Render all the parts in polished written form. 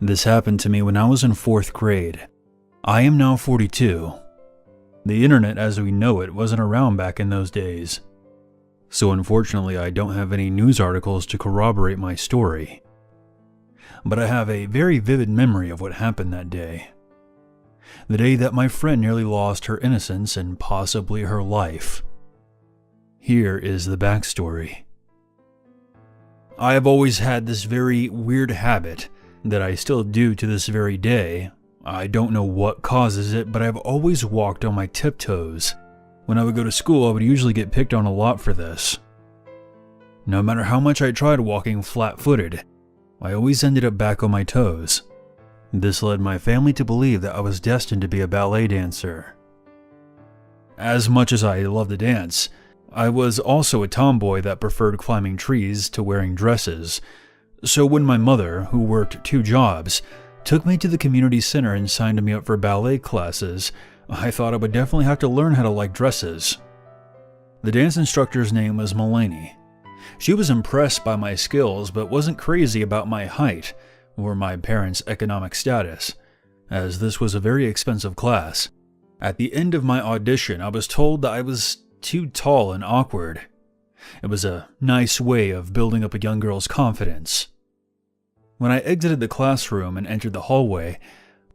This happened to me when I was in 4th grade. I am now 42. The internet as we know it wasn't around back in those days. So unfortunately I don't have any news articles to corroborate my story. But I have a very vivid memory of what happened that day. The day that my friend nearly lost her innocence and possibly her life. Here is the backstory. I have always had this very weird habit that I still do to this very day. I don't know what causes it, but I've always walked on my tiptoes. When I would go to school, I would usually get picked on a lot for this. No matter how much I tried walking flat-footed, I always ended up back on my toes. This led my family to believe that I was destined to be a ballet dancer. As much as I love to dance, I was also a tomboy that preferred climbing trees to wearing dresses. So when my mother, who worked 2 jobs, took me to the community center and signed me up for ballet classes, I thought I would definitely have to learn how to like dresses. The dance instructor's name was Mulaney. She was impressed by my skills but wasn't crazy about my height or my parents' economic status, as this was a very expensive class. At the end of my audition, I was told that I was too tall and awkward. It was a nice way of building up a young girl's confidence. When I exited the classroom and entered the hallway,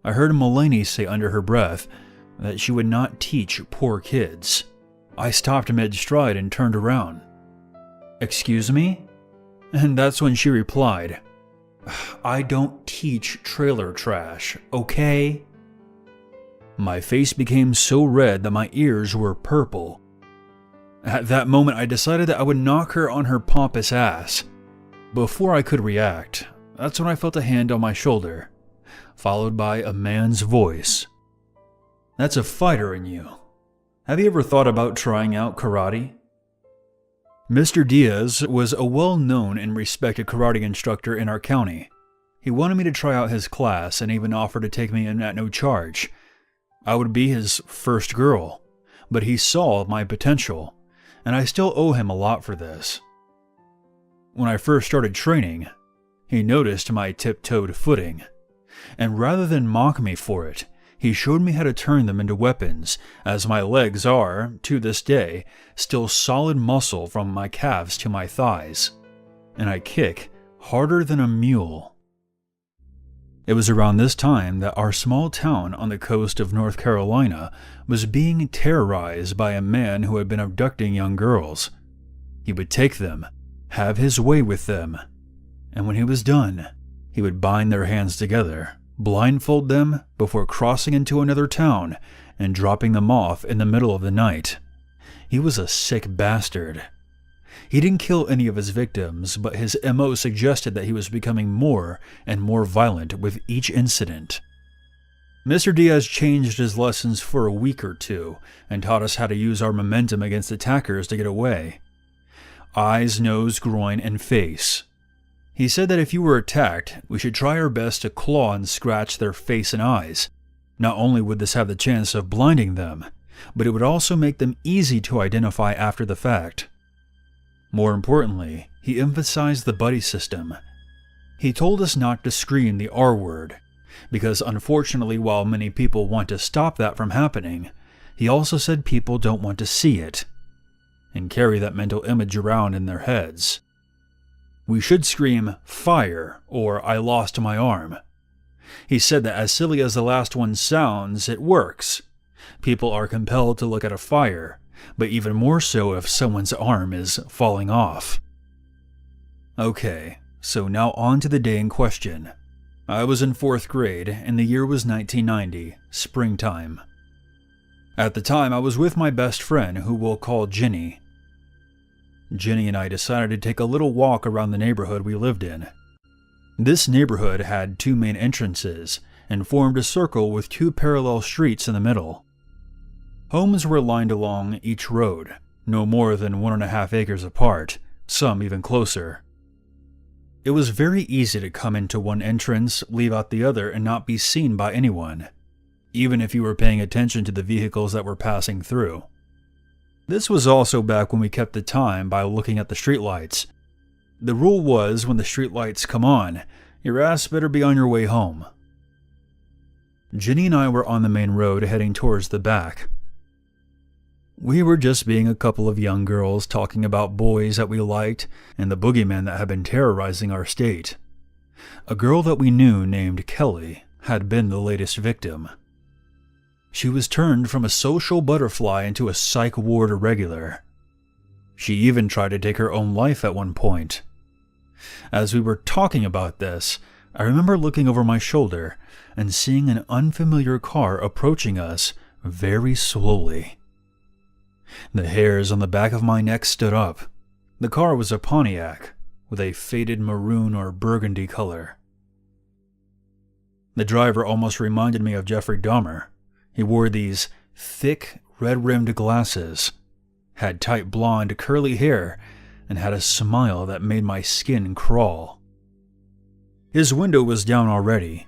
I heard Mulaney say under her breath that she would not teach poor kids. I stopped mid-stride and turned around. "Excuse me?" And that's when she replied, "I don't teach trailer trash, okay?" My face became so red that my ears were purple. At that moment, I decided that I would knock her on her pompous ass. Before I could react, that's when I felt a hand on my shoulder, followed by a man's voice. "That's a fighter in you. Have you ever thought about trying out karate?" Mr. Diaz was a well-known and respected karate instructor in our county. He wanted me to try out his class and even offered to take me in at no charge. I would be his first girl, but he saw my potential, and I still owe him a lot for this. When I first started training, he noticed my tiptoed footing, and rather than mock me for it, he showed me how to turn them into weapons, as my legs are, to this day, still solid muscle from my calves to my thighs, and I kick harder than a mule. It was around this time that our small town on the coast of North Carolina was being terrorized by a man who had been abducting young girls. He would take them, have his way with them, and when he was done, he would bind their hands together, blindfold them before crossing into another town and dropping them off in the middle of the night. He was a sick bastard. He didn't kill any of his victims, but his MO suggested that he was becoming more and more violent with each incident. Mr. Diaz changed his lessons for a week or two and taught us how to use our momentum against attackers to get away. Eyes, nose, groin, and face. He said that if you were attacked, we should try our best to claw and scratch their face and eyes. Not only would this have the chance of blinding them, but it would also make them easy to identify after the fact. More importantly, he emphasized the buddy system. He told us not to scream the R word, because unfortunately, while many people want to stop that from happening, he also said people don't want to see it, and carry that mental image around in their heads. We should scream, "Fire," or "I lost my arm." He said that as silly as the last one sounds, it works. People are compelled to look at a fire, but even more so if someone's arm is falling off. Okay, so now on to the day in question. I was in 4th grade, and the year was 1990, springtime. At the time, I was with my best friend, who we'll call Jenny. Jenny and I decided to take a little walk around the neighborhood we lived in. This neighborhood had 2 main entrances and formed a circle with 2 parallel streets in the middle. Homes were lined along each road, no more than 1.5 acres apart, some even closer. It was very easy to come into one entrance, leave out the other, and not be seen by anyone, even if you were paying attention to the vehicles that were passing through. This was also back when we kept the time by looking at the streetlights. The rule was when the streetlights come on, your ass better be on your way home. Ginny and I were on the main road heading towards the back. We were just being a couple of young girls talking about boys that we liked and the boogeyman that had been terrorizing our state. A girl that we knew named Kelly had been the latest victim. She was turned from a social butterfly into a psych ward irregular. She even tried to take her own life at one point. As we were talking about this, I remember looking over my shoulder and seeing an unfamiliar car approaching us very slowly. The hairs on the back of my neck stood up. The car was a Pontiac with a faded maroon or burgundy color. The driver almost reminded me of Jeffrey Dahmer. He wore these thick, red-rimmed glasses, had tight blonde, curly hair, and had a smile that made my skin crawl. His window was down already,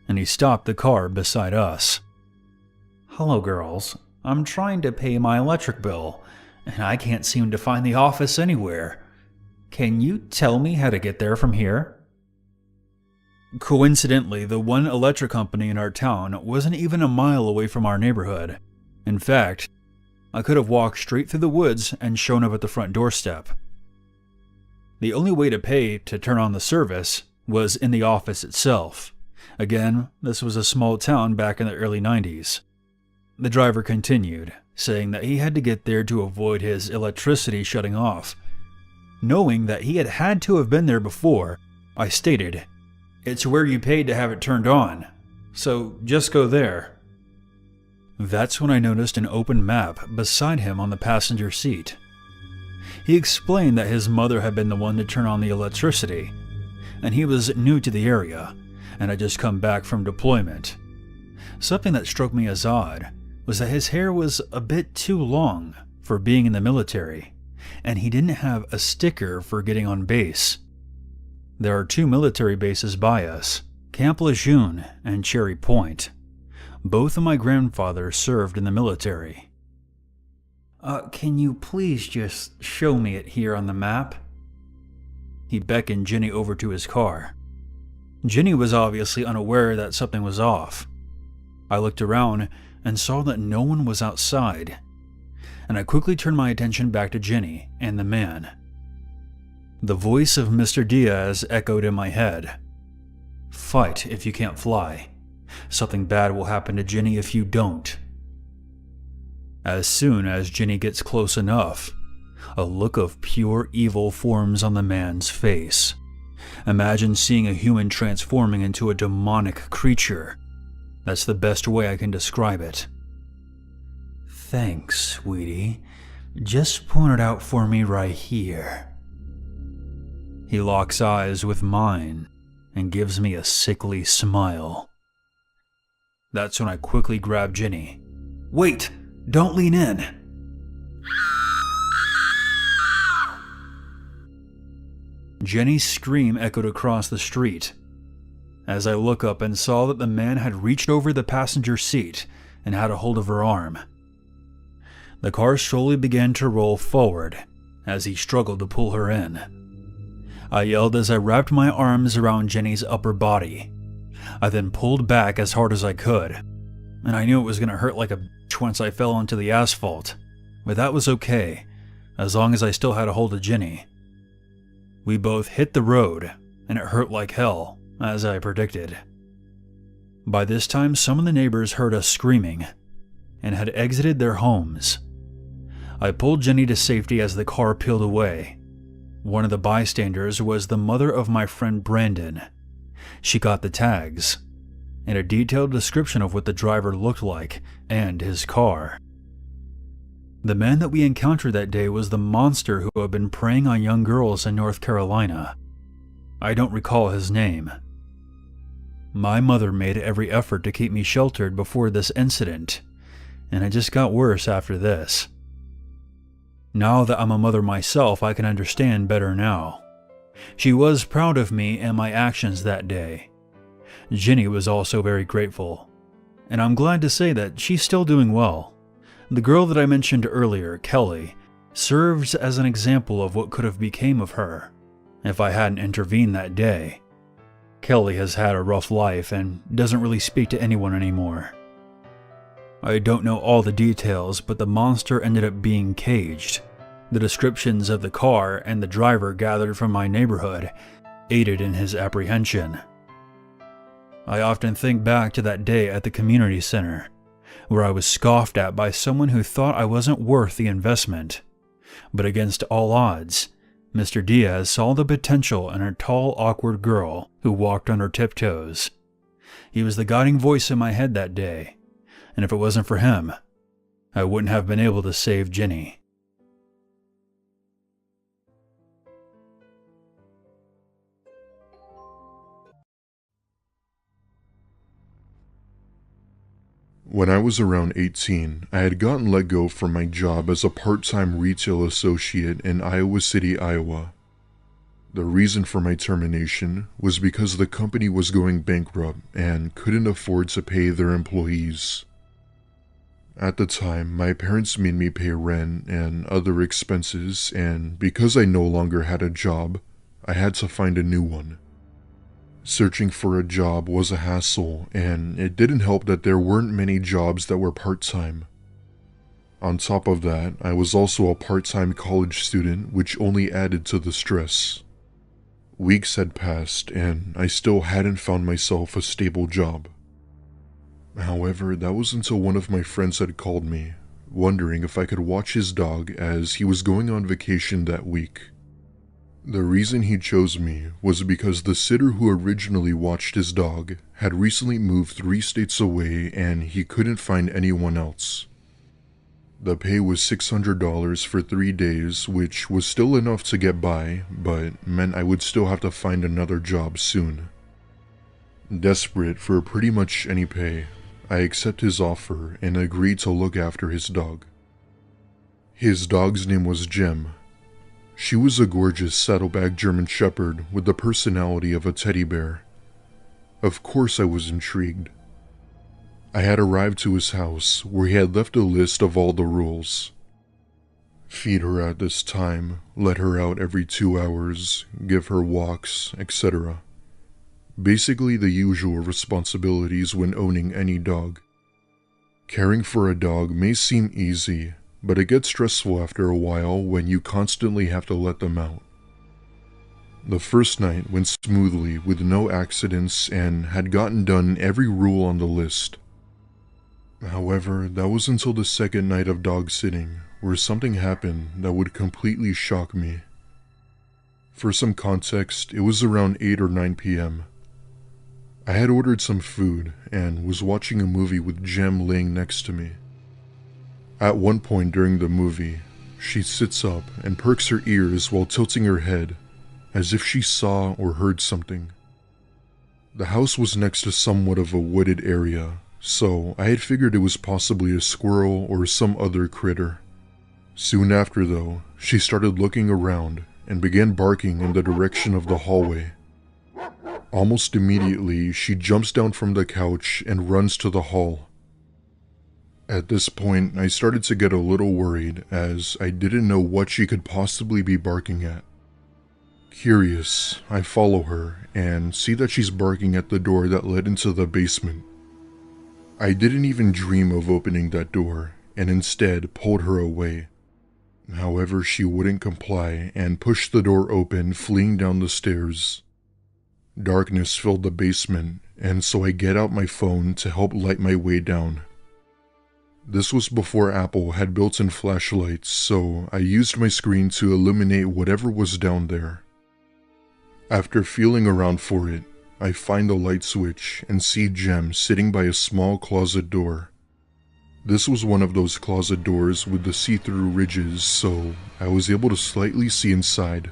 and he stopped the car beside us. "Hello, girls. I'm trying to pay my electric bill, and I can't seem to find the office anywhere. Can you tell me how to get there from here?" Coincidentally, the one electric company in our town wasn't even a mile away from our neighborhood. In fact, I could have walked straight through the woods and shown up at the front doorstep. The only way to pay to turn on the service was in the office itself. Again, this was a small town back in the early 90s. The driver continued, saying that he had to get there to avoid his electricity shutting off. Knowing that he had to have been there before, I stated, "It's where you paid to have it turned on, so just go there." That's when I noticed an open map beside him on the passenger seat. He explained that his mother had been the one to turn on the electricity, and he was new to the area, and had just come back from deployment. Something that struck me as odd was that his hair was a bit too long for being in the military, and he didn't have a sticker for getting on base. There are 2 military bases by us, Camp Lejeune and Cherry Point. Both of my grandfathers served in the military. Can you please just show me it here on the map?" He beckoned Ginny over to his car. Ginny was obviously unaware that something was off. I looked around and saw that no one was outside, and I quickly turned my attention back to Ginny and the man. The voice of Mr. Diaz echoed in my head. "Fight if you can't fly. Something bad will happen to Ginny if you don't." As soon as Ginny gets close enough, a look of pure evil forms on the man's face. Imagine seeing a human transforming into a demonic creature. That's the best way I can describe it. "Thanks, sweetie. Just point it out for me right here." He locks eyes with mine and gives me a sickly smile. That's when I quickly grab Ginny. "Wait! Don't lean in!" Jenny's scream echoed across the street, as I look up and saw that the man had reached over the passenger seat and had a hold of her arm. The car slowly began to roll forward as he struggled to pull her in. I yelled as I wrapped my arms around Jenny's upper body. I then pulled back as hard as I could, and I knew it was going to hurt like a bitch once I fell onto the asphalt, but that was okay, as long as I still had a hold of Ginny. We both hit the road, and it hurt like hell, as I predicted. By this time, some of the neighbors heard us screaming, and had exited their homes. I pulled Ginny to safety as the car peeled away. One of the bystanders was the mother of my friend Brandon. She got the tags, and a detailed description of what the driver looked like and his car. The man that we encountered that day was the monster who had been preying on young girls in North Carolina. I don't recall his name. My mother made every effort to keep me sheltered before this incident, and it just got worse after this. Now that I'm a mother myself, I can understand better now. She was proud of me and my actions that day. Ginny was also very grateful, and I'm glad to say that she's still doing well. The girl that I mentioned earlier, Kelly, serves as an example of what could have become of her if I hadn't intervened that day. Kelly has had a rough life and doesn't really speak to anyone anymore. I don't know all the details, but the monster ended up being caged. The descriptions of the car and the driver gathered from my neighborhood aided in his apprehension. I often think back to that day at the community center, where I was scoffed at by someone who thought I wasn't worth the investment. But against all odds, Mr. Diaz saw the potential in a tall, awkward girl who walked on her tiptoes. He was the guiding voice in my head that day, and if it wasn't for him, I wouldn't have been able to save Jenny. When I was around 18, I had gotten let go from my job as a part-time retail associate in Iowa City, Iowa. The reason for my termination was because the company was going bankrupt and couldn't afford to pay their employees. At the time, my parents made me pay rent and other expenses, and because I no longer had a job, I had to find a new one. Searching for a job was a hassle, and it didn't help that there weren't many jobs that were part-time. On top of that, I was also a part-time college student, which only added to the stress. Weeks had passed, and I still hadn't found myself a stable job. However, that was until one of my friends had called me, wondering if I could watch his dog as he was going on vacation that week. The reason he chose me was because the sitter who originally watched his dog had recently moved 3 states away and he couldn't find anyone else. The pay was $600 for 3 days, which was still enough to get by, but meant I would still have to find another job soon. Desperate for pretty much any pay, I accepted his offer and agreed to look after his dog. His dog's name was Jem. She was a gorgeous saddleback German Shepherd with the personality of a teddy bear. Of course I was intrigued. I had arrived to his house where he had left a list of all the rules. Feed her at this time, let her out every 2 hours, give her walks, etc. Basically the usual responsibilities when owning any dog. Caring for a dog may seem easy, but it gets stressful after a while when you constantly have to let them out. The first night went smoothly with no accidents and had gotten done every rule on the list. However, that was until the second night of dog sitting, where something happened that would completely shock me. For some context, it was around 8 or 9 p.m. I had ordered some food and was watching a movie with Jem laying next to me. At one point during the movie, she sits up and perks her ears while tilting her head, as if she saw or heard something. The house was next to somewhat of a wooded area, so I had figured it was possibly a squirrel or some other critter. Soon after though, she started looking around and began barking in the direction of the hallway. Almost immediately, she jumps down from the couch and runs to the hall. At this point, I started to get a little worried as I didn't know what she could possibly be barking at. Curious, I follow her and see that she's barking at the door that led into the basement. I didn't even dream of opening that door and instead pulled her away. However, she wouldn't comply and pushed the door open, fleeing down the stairs. Darkness filled the basement, and so I get out my phone to help light my way down. This was before Apple had built-in flashlights, so I used my screen to illuminate whatever was down there. After feeling around for it, I find the light switch and see Jem sitting by a small closet door. This was one of those closet doors with the see-through ridges, so I was able to slightly see inside.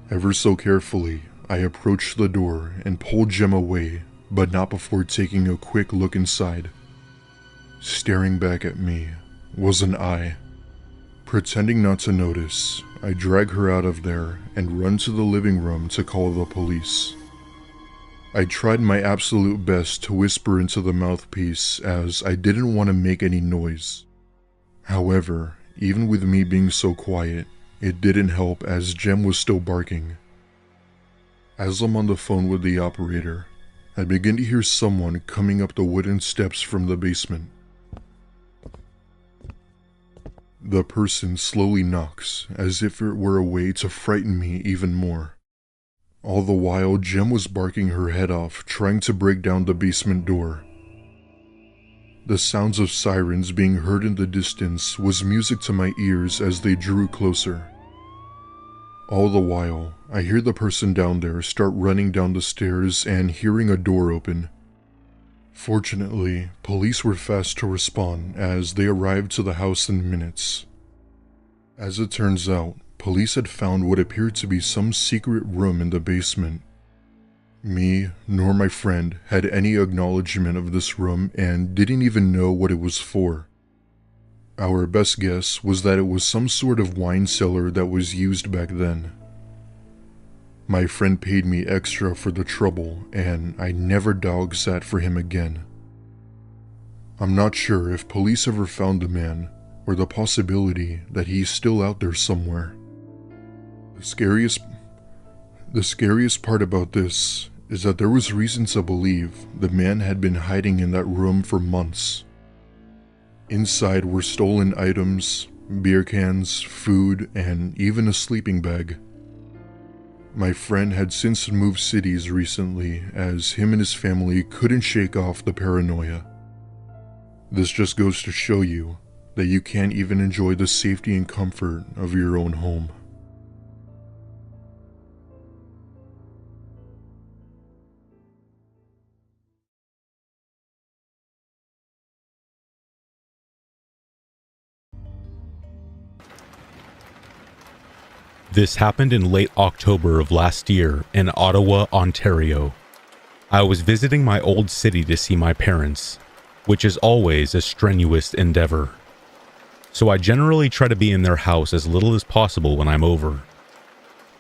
Ever so carefully, I approached the door and pulled Jem away, but not before taking a quick look inside. Staring back at me was an eye. Pretending not to notice, I drag her out of there and run to the living room to call the police. I tried my absolute best to whisper into the mouthpiece as I didn't want to make any noise. However, even with me being so quiet, it didn't help as Jem was still barking, As I'm on the phone with the operator, I begin to hear someone coming up the wooden steps from the basement. The person slowly knocks, as if it were a way to frighten me even more. All the while, Jem was barking her head off, trying to break down the basement door. The sounds of sirens being heard in the distance was music to my ears as they drew closer. All the while, I hear the person down there start running down the stairs and hearing a door open. Fortunately, police were fast to respond as they arrived to the house in minutes. As it turns out, police had found what appeared to be some secret room in the basement. Me, nor my friend, had any acknowledgement of this room and didn't even know what it was for. Our best guess was that it was some sort of wine cellar that was used back then. My friend paid me extra for the trouble, and I never dog-sat for him again. I'm not sure if police ever found the man, or the possibility that he's still out there somewhere. The scariest part about this is that there was reason to believe the man had been hiding in that room for months. Inside were stolen items, beer cans, food, and even a sleeping bag. My friend had since moved cities recently as him and his family couldn't shake off the paranoia. This just goes to show you that you can't even enjoy the safety and comfort of your own home. This happened in late October of last year in Ottawa, Ontario. I was visiting my old city to see my parents, which is always a strenuous endeavor. So I generally try to be in their house as little as possible when I'm over.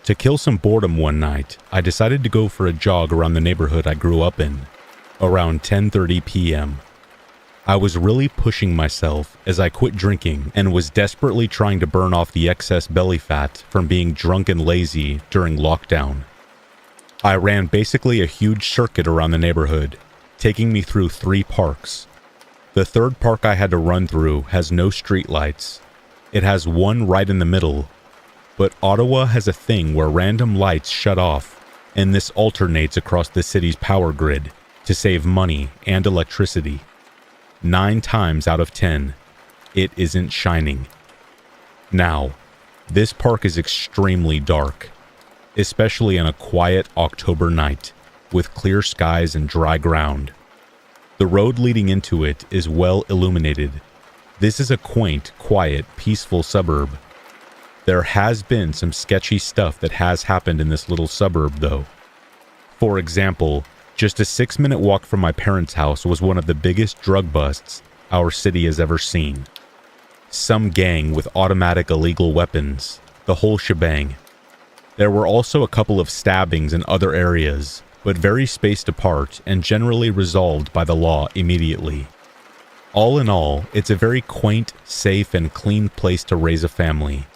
To kill some boredom one night, I decided to go for a jog around the neighborhood I grew up in, around 10:30 p.m. I was really pushing myself as I quit drinking and was desperately trying to burn off the excess belly fat from being drunk and lazy during lockdown. I ran basically a huge circuit around the neighborhood, taking me through 3 parks. The third park I had to run through has no streetlights. It has one right in the middle, but Ottawa has a thing where random lights shut off, and this alternates across the city's power grid to save money and electricity. 9 times out of 10, it isn't shining. Now, this park is extremely dark, especially on a quiet October night with clear skies and dry ground. The road leading into it is well illuminated. This is a quaint, quiet, peaceful suburb. There has been some sketchy stuff that has happened in this little suburb, though. For example, just a 6-minute walk from my parents' house was one of the biggest drug busts our city has ever seen. Some gang with automatic illegal weapons, the whole shebang. There were also a couple of stabbings in other areas, but very spaced apart and generally resolved by the law immediately. All in all, it's a very quaint, safe, and clean place to raise a family.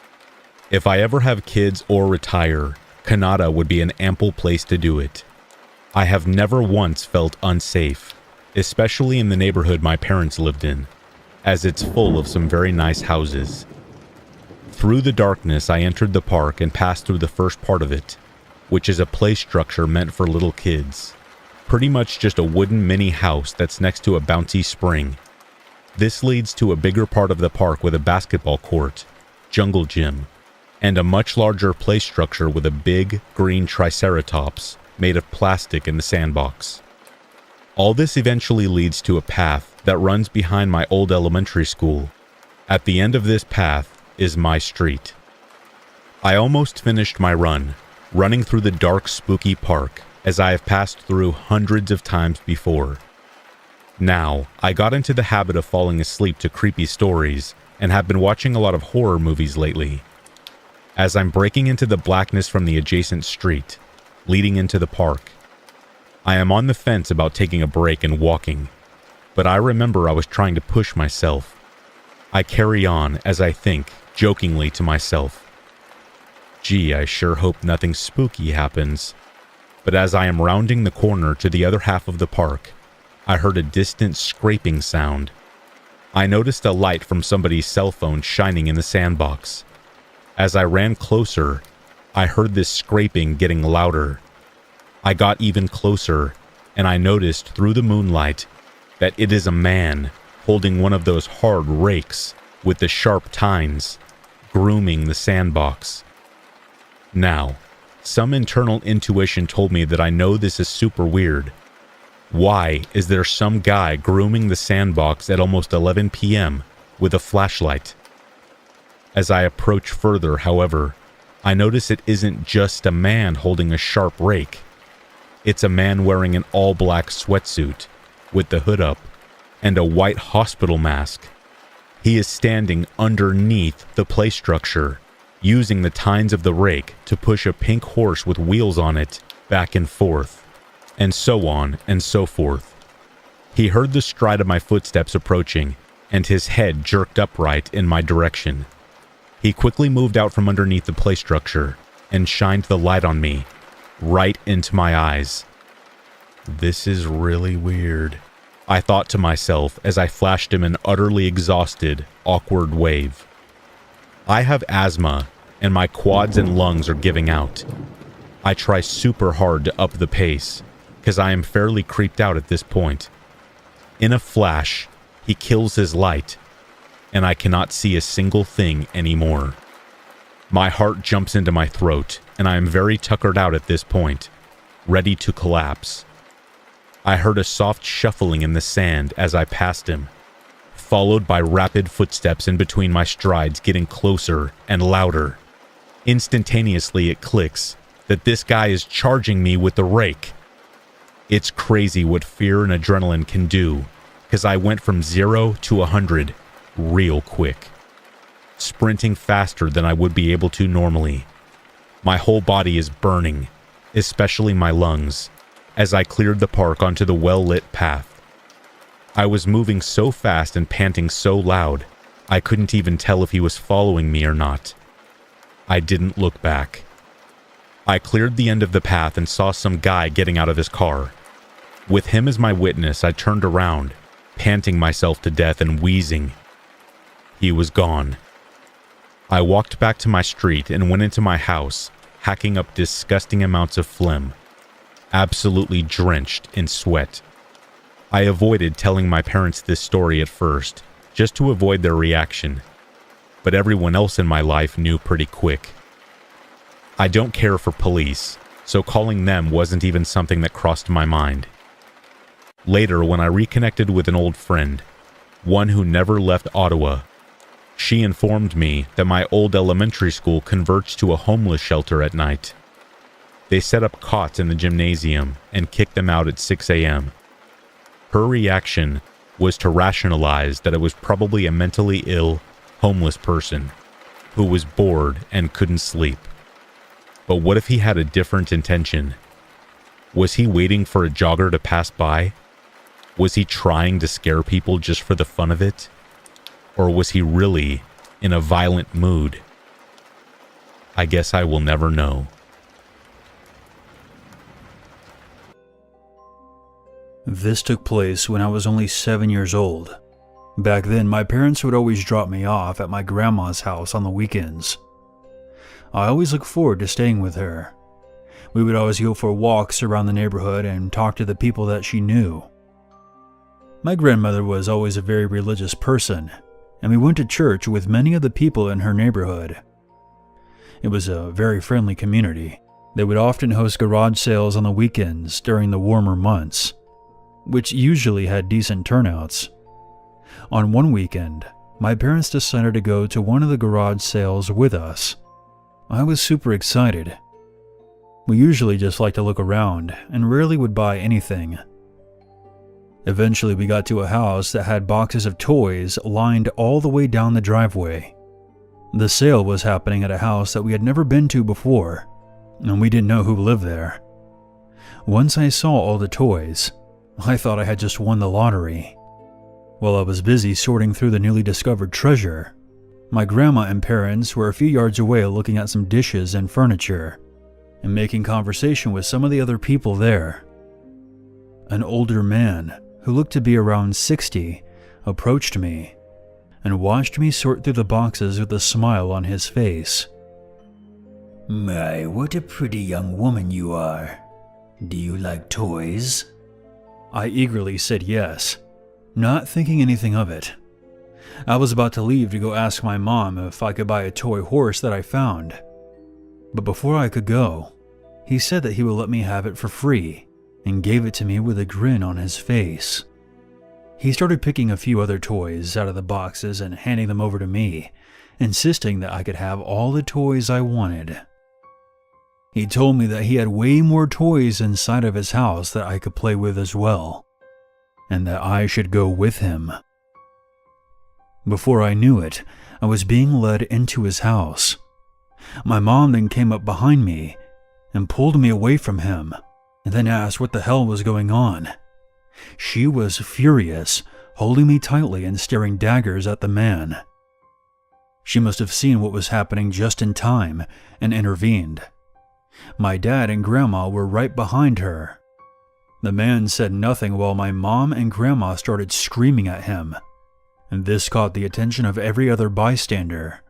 If I ever have kids or retire, Canada would be an ample place to do it. I have never once felt unsafe, especially in the neighborhood my parents lived in, as it's full of some very nice houses. Through the darkness, I entered the park and passed through the first part of it, which is a play structure meant for little kids. Pretty much just a wooden mini house that's next to a bouncy spring. This leads to a bigger part of the park with a basketball court, jungle gym, and a much larger play structure with a big green triceratops made of plastic in the sandbox. All this eventually leads to a path that runs behind my old elementary school. At the end of this path is my street. I almost finished my run, running through the dark, spooky park, as I have passed through hundreds of times before. Now, I got into the habit of falling asleep to creepy stories and have been watching a lot of horror movies lately. As I'm breaking into the blackness from the adjacent street, leading into the park, I am on the fence about taking a break and walking, but I remember I was trying to push myself. I carry on as I think, jokingly to myself, "Gee, I sure hope nothing spooky happens." but as I am rounding the corner to the other half of the park, I heard a distant scraping sound. I noticed a light from somebody's cell phone shining in the sandbox. As I ran closer, I heard this scraping getting louder. I got even closer, and I noticed through the moonlight that it is a man holding one of those hard rakes with the sharp tines, grooming the sandbox. Now, some internal intuition told me that I know this is super weird. Why is there some guy grooming the sandbox at almost 11 p.m. with a flashlight? As I approach further, however, I notice it isn't just a man holding a sharp rake. It's a man wearing an all-black sweatsuit with the hood up and a white hospital mask. He is standing underneath the play structure, using the tines of the rake to push a pink horse with wheels on it back and forth, and so on and so forth. He heard the stride of my footsteps approaching, and his head jerked upright in my direction. He quickly moved out from underneath the play structure and shined the light on me, right into my eyes. This is really weird, I thought to myself as I flashed him an utterly exhausted, awkward wave. I have asthma, and my quads and lungs are giving out. I try super hard to up the pace, because I am fairly creeped out at this point. In a flash, he kills his light, and I cannot see a single thing anymore. My heart jumps into my throat, and I am very tuckered out at this point, ready to collapse. I heard a soft shuffling in the sand as I passed him, followed by rapid footsteps in between my strides getting closer and louder. Instantaneously it clicks that this guy is charging me with the rake. It's crazy what fear and adrenaline can do, because I went from 0 to 100 real quick, sprinting faster than I would be able to normally. My whole body is burning, especially my lungs, as I cleared the park onto the well-lit path. I was moving so fast and panting so loud, I couldn't even tell if he was following me or not. I didn't look back. I cleared the end of the path and saw some guy getting out of his car. With him as my witness, I turned around, panting myself to death and wheezing. He was gone. I walked back to my street and went into my house, hacking up disgusting amounts of phlegm, absolutely drenched in sweat. I avoided telling my parents this story at first, just to avoid their reaction, but everyone else in my life knew pretty quick. I don't care for police, so calling them wasn't even something that crossed my mind. Later, when I reconnected with an old friend, one who never left Ottawa, she informed me that my old elementary school converts to a homeless shelter at night. They set up cots in the gymnasium and kicked them out at 6 a.m. Her reaction was to rationalize that it was probably a mentally ill, homeless person who was bored and couldn't sleep. But what if he had a different intention? Was he waiting for a jogger to pass by? Was he trying to scare people just for the fun of it? Or was he really in a violent mood? I guess I will never know. This took place when I was only 7 years old. Back then, my parents would always drop me off at my grandma's house on the weekends. I always looked forward to staying with her. We would always go for walks around the neighborhood and talk to the people that she knew. My grandmother was always a very religious person, and we went to church with many of the people in her neighborhood. It was a very friendly community. They would often host garage sales on the weekends during the warmer months, which usually had decent turnouts. On one weekend, my parents decided to go to one of the garage sales with us. I was super excited. We usually just like to look around and rarely would buy anything. Eventually, we got to a house that had boxes of toys lined all the way down the driveway. The sale was happening at a house that we had never been to before, and we didn't know who lived there. Once I saw all the toys, I thought I had just won the lottery. While I was busy sorting through the newly discovered treasure, my grandma and parents were a few yards away looking at some dishes and furniture, and making conversation with some of the other people there. An older man, who looked to be around 60, approached me and watched me sort through the boxes with a smile on his face. "My, what a pretty young woman you are. Do you like toys?" I eagerly said yes, not thinking anything of it. I was about to leave to go ask my mom if I could buy a toy horse that I found. But before I could go, he said that he would let me have it for free and gave it to me with a grin on his face. He started picking a few other toys out of the boxes and handing them over to me, insisting that I could have all the toys I wanted. He told me that he had way more toys inside of his house that I could play with as well, and that I should go with him. Before I knew it, I was being led into his house. My mom then came up behind me and pulled me away from him, and then asked what the hell was going on. She was furious, holding me tightly and staring daggers at the man. She must have seen what was happening just in time and intervened. My dad and grandma were right behind her. The man said nothing while my mom and grandma started screaming at him, and this caught the attention of every other bystander,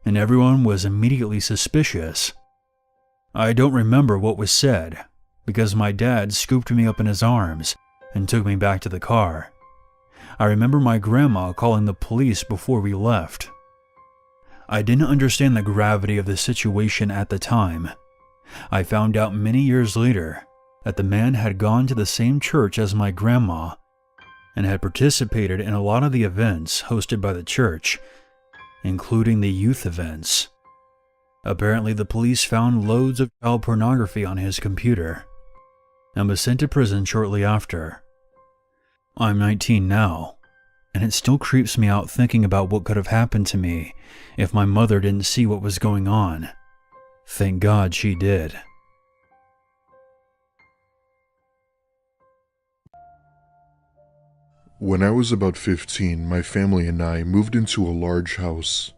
and everyone was immediately suspicious. I don't remember what was said, because my dad scooped me up in his arms and took me back to the car. I remember my grandma calling the police before we left. I didn't understand the gravity of the situation at the time. I found out many years later that the man had gone to the same church as my grandma and had participated in a lot of the events hosted by the church, including the youth events. Apparently, the police found loads of child pornography on his computer and was sent to prison shortly after. I'm 19 now, and it still creeps me out thinking about what could have happened to me if my mother didn't see what was going on. Thank God she did. When I was about 15, my family and I moved into a large house.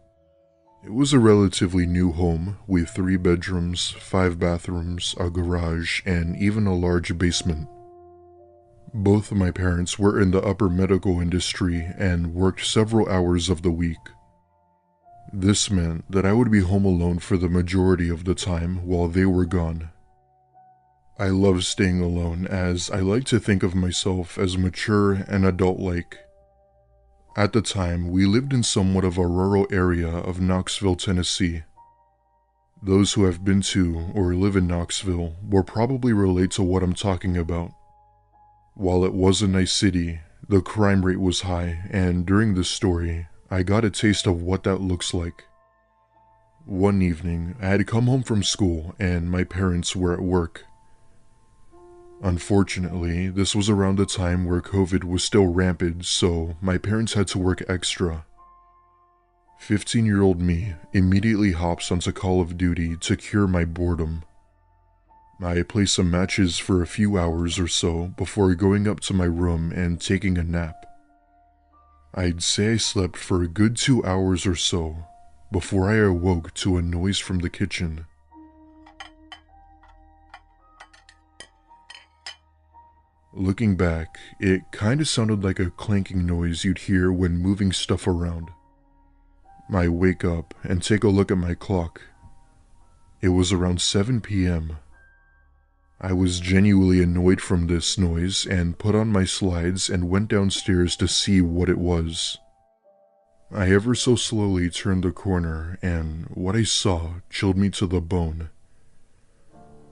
It was a relatively new home with 3 bedrooms, 5 bathrooms, a garage, and even a large basement. Both of my parents were in the upper medical industry and worked several hours of the week. This meant that I would be home alone for the majority of the time while they were gone. I love staying alone as I like to think of myself as mature and adult-like. At the time, we lived in somewhat of a rural area of Knoxville, Tennessee. Those who have been to or live in Knoxville will probably relate to what I'm talking about. While it was a nice city, the crime rate was high, and during this story, I got a taste of what that looks like. One evening, I had come home from school and my parents were at work. Unfortunately, this was around the time where COVID was still rampant, so my parents had to work extra. 15-year-old me immediately hops onto Call of Duty to cure my boredom. I play some matches for a few hours or so before going up to my room and taking a nap. I'd say I slept for a good 2 hours or so before I awoke to a noise from the kitchen. Looking back, it kinda sounded like a clanking noise you'd hear when moving stuff around. I wake up and take a look at my clock. It was around 7 p.m. I was genuinely annoyed from this noise and put on my slides and went downstairs to see what it was. I ever so slowly turned the corner and what I saw chilled me to the bone.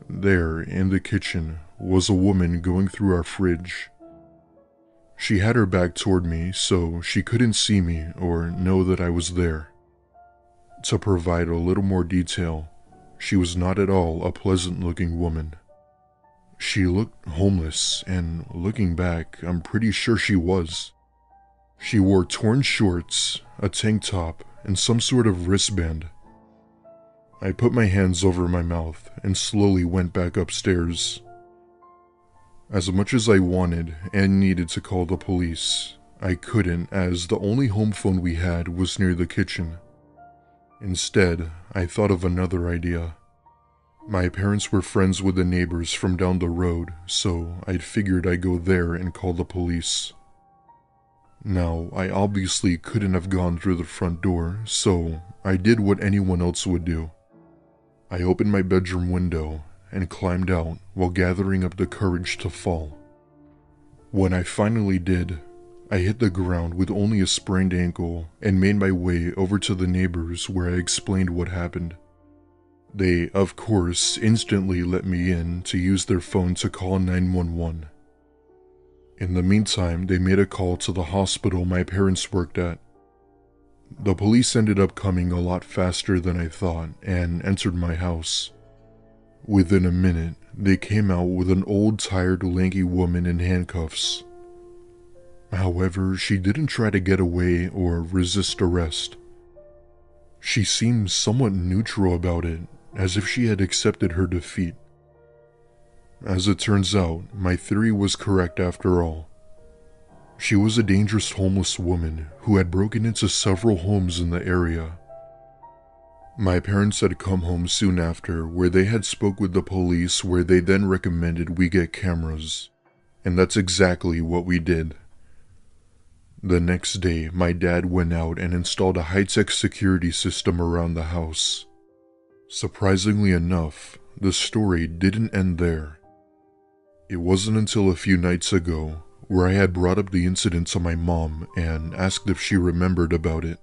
There, in the kitchen, was a woman going through our fridge. She had her back toward me, so she couldn't see me or know that I was there. To provide a little more detail, she was not at all a pleasant-looking woman. She looked homeless, and looking back, I'm pretty sure she was. She wore torn shorts, a tank top, and some sort of wristband. I put my hands over my mouth and slowly went back upstairs. As much as I wanted and needed to call the police, I couldn't as the only home phone we had was near the kitchen. Instead, I thought of another idea. My parents were friends with the neighbors from down the road, so I'd figured I'd go there and call the police. Now, I obviously couldn't have gone through the front door, so I did what anyone else would do. I opened my bedroom window and climbed out while gathering up the courage to fall. When I finally did, I hit the ground with only a sprained ankle and made my way over to the neighbors where I explained what happened. They, of course, instantly let me in to use their phone to call 911. In the meantime, they made a call to the hospital my parents worked at. The police ended up coming a lot faster than I thought and entered my house. Within a minute, they came out with an old, tired, lanky woman in handcuffs. However, she didn't try to get away or resist arrest. She seemed somewhat neutral about it, as if she had accepted her defeat. As it turns out, my theory was correct after all. She was a dangerous homeless woman who had broken into several homes in the area. My parents had come home soon after, where they had spoke with the police, where they then recommended we get cameras. And that's exactly what we did. The next day, my dad went out and installed a high-tech security system around the house. Surprisingly enough, the story didn't end there. It wasn't until a few nights ago where I had brought up the incident to my mom and asked if she remembered about it.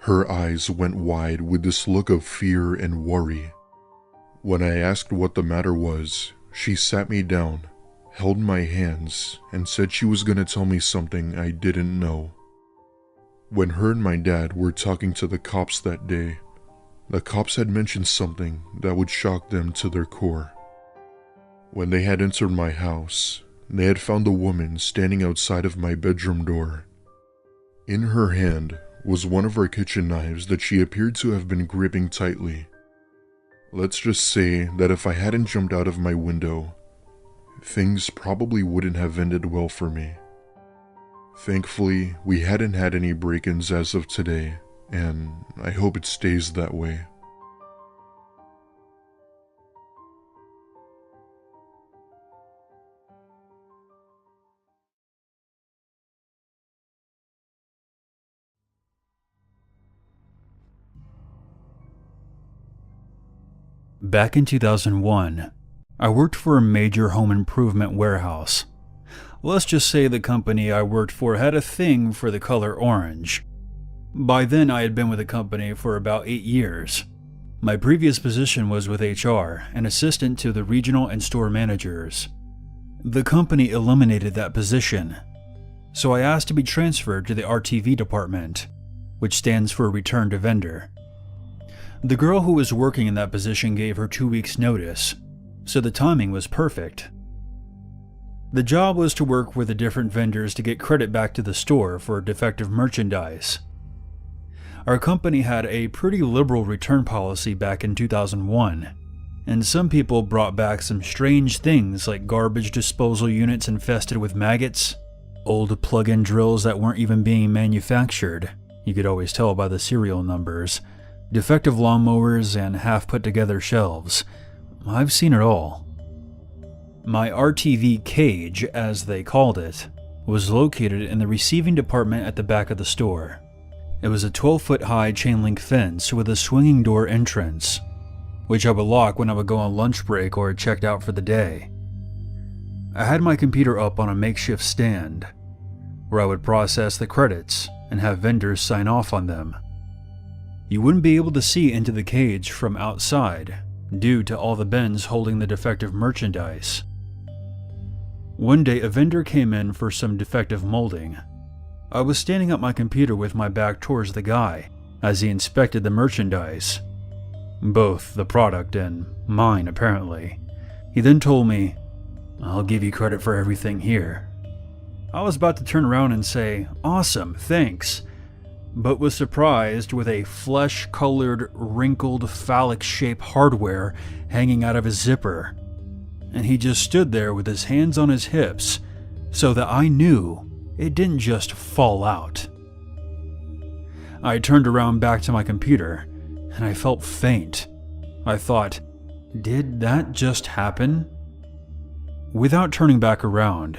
Her eyes went wide with this look of fear and worry. When I asked what the matter was, she sat me down, held my hands, and said she was going to tell me something I didn't know. When her and my dad were talking to the cops that day, the cops had mentioned something that would shock them to their core. When they had entered my house, they had found a woman standing outside of my bedroom door. In her hand was one of our kitchen knives that she appeared to have been gripping tightly. Let's just say that if I hadn't jumped out of my window, things probably wouldn't have ended well for me. Thankfully, we hadn't had any break-ins as of today, and I hope it stays that way. Back in 2001, I worked for a major home improvement warehouse. Let's just say the company I worked for had a thing for the color orange. By then, I had been with the company for about 8 years. My previous position was with HR, an assistant to the regional and store managers. The company eliminated that position, so I asked to be transferred to the RTV department, which stands for Return to Vendor. The girl who was working in that position gave her 2 weeks' notice, so the timing was perfect. The job was to work with the different vendors to get credit back to the store for defective merchandise. Our company had a pretty liberal return policy back in 2001, and some people brought back some strange things like garbage disposal units infested with maggots, old plug-in drills that weren't even being manufactured, you could always tell by the serial numbers, defective lawnmowers, and half-put-together shelves. I've seen it all. My RTV cage, as they called it, was located in the receiving department at the back of the store. It was a 12-foot-high chain-link fence with a swinging door entrance, which I would lock when I would go on lunch break or checked out for the day. I had my computer up on a makeshift stand, where I would process the credits and have vendors sign off on them. You wouldn't be able to see into the cage from outside due to all the bins holding the defective merchandise. One day, a vendor came in for some defective molding. I was standing at my computer with my back towards the guy as he inspected the merchandise, both the product and mine apparently. He then told me, "I'll give you credit for everything here." I was about to turn around and say, "Awesome, thanks," but was surprised with a flesh-colored, wrinkled, phallic-shaped hardware hanging out of his zipper. And he just stood there with his hands on his hips, so that I knew it didn't just fall out. I turned around back to my computer, and I felt faint. I thought, Did that just happen? Without turning back around,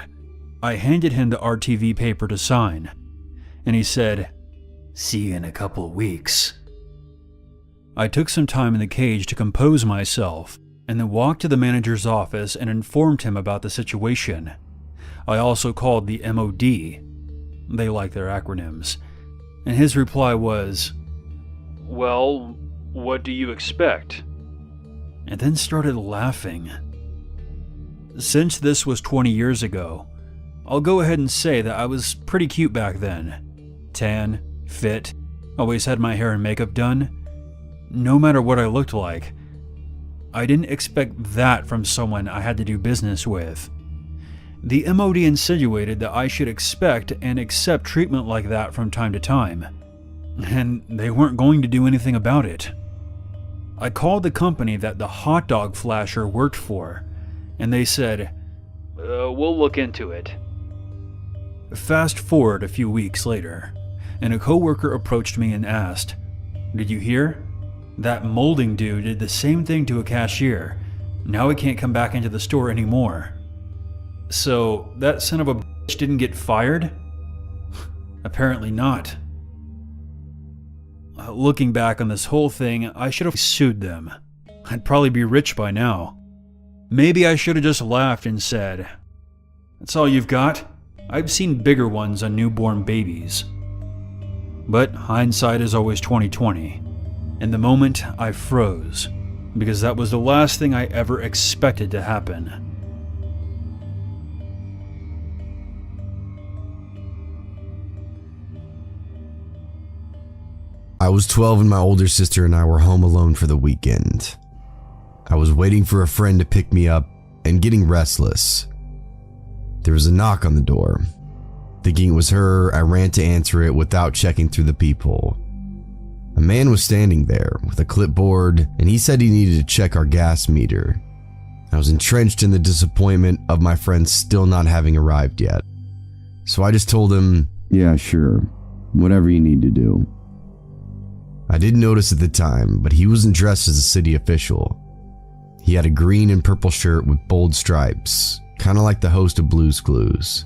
I handed him the RTV paper to sign, and he said, "See you in a couple weeks." I took some time in the cage to compose myself, and then walked to the manager's office and informed him about the situation. I also called the MOD. They like their acronyms. And his reply was, "Well, what do you expect?" And then started laughing. Since this was 20 years ago, I'll go ahead and say that I was pretty cute back then. Tan, fit, always had my hair and makeup done. No matter what I looked like, I didn't expect that from someone I had to do business with. The MOD insinuated that I should expect and accept treatment like that from time to time, and they weren't going to do anything about it. I called the company that the hot dog flasher worked for, and they said, "We'll look into it." Fast forward a few weeks later, and a coworker approached me and asked, "Did you hear? That molding dude did the same thing to a cashier. Now he can't come back into the store anymore." So, that son of a bitch didn't get fired? Apparently not. Looking back on this whole thing, I should have sued them. I'd probably be rich by now. Maybe I should have just laughed and said, "That's all you've got? I've seen bigger ones on newborn babies." But hindsight is always 20/20. In the moment, I froze, because that was the last thing I ever expected to happen. I was 12 and my older sister and I were home alone for the weekend. I was waiting for a friend to pick me up and getting restless. There was a knock on the door. Thinking it was her, I ran to answer it without checking through the peephole. A man was standing there with a clipboard and he said he needed to check our gas meter. I was entrenched in the disappointment of my friend still not having arrived yet. So I just told him, "Yeah, sure, whatever you need to do." I didn't notice at the time, but he wasn't dressed as a city official. He had a green and purple shirt with bold stripes, kind of like the host of Blue's Clues.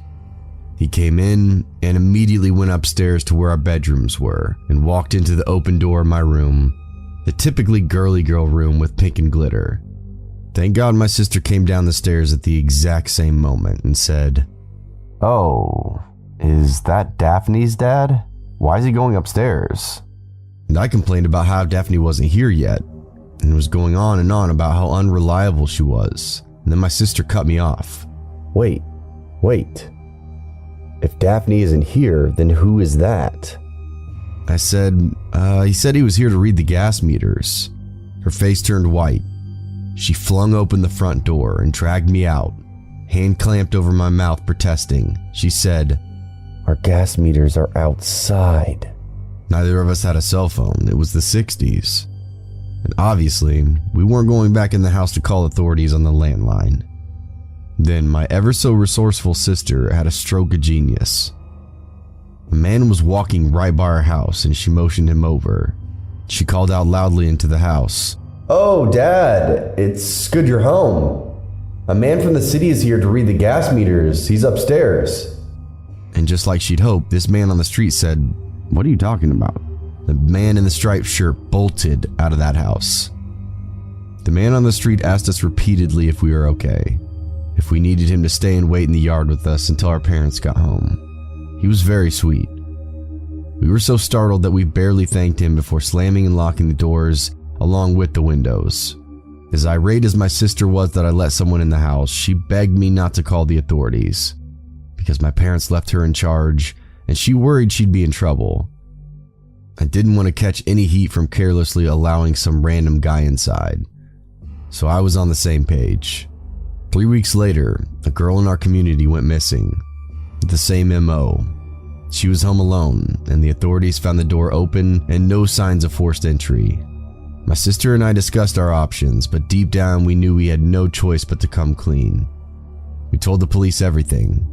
He came in and immediately went upstairs to where our bedrooms were and walked into the open door of my room, the typically girly girl room with pink and glitter. Thank God my sister came down the stairs at the exact same moment and said, "Oh, is that Daphne's dad? Why is he going upstairs?" And I complained about how Daphne wasn't here yet, and was going on and on about how unreliable she was. And then my sister cut me off. Wait. If Daphne isn't here, then who is that?" I said, he said he was here to read the gas meters. Her face turned white. She flung open the front door and dragged me out, hand clamped over my mouth protesting. She said, "Our gas meters are outside." Neither of us had a cell phone. It was the 60s. And obviously, we weren't going back in the house to call authorities on the landline. Then my ever so resourceful sister had a stroke of genius. A man was walking right by our house and she motioned him over. She called out loudly into the house, "Oh, Dad, it's good you're home. A man from the city is here to read the gas meters. He's upstairs." And just like she'd hoped, this man on the street said, "What are you talking about?" The man in the striped shirt bolted out of that house. The man on the street asked us repeatedly if we were okay, if we needed him to stay and wait in the yard with us until our parents got home. He was very sweet. We were so startled that we barely thanked him before slamming and locking the doors along with the windows. As irate as my sister was that I let someone in the house, she begged me not to call the authorities because my parents left her in charge and she worried she'd be in trouble. I didn't want to catch any heat from carelessly allowing some random guy inside, so I was on the same page. 3 weeks later, a girl in our community went missing, with the same MO. She was home alone, and the authorities found the door open and no signs of forced entry. My sister and I discussed our options, but deep down we knew we had no choice but to come clean. We told the police everything.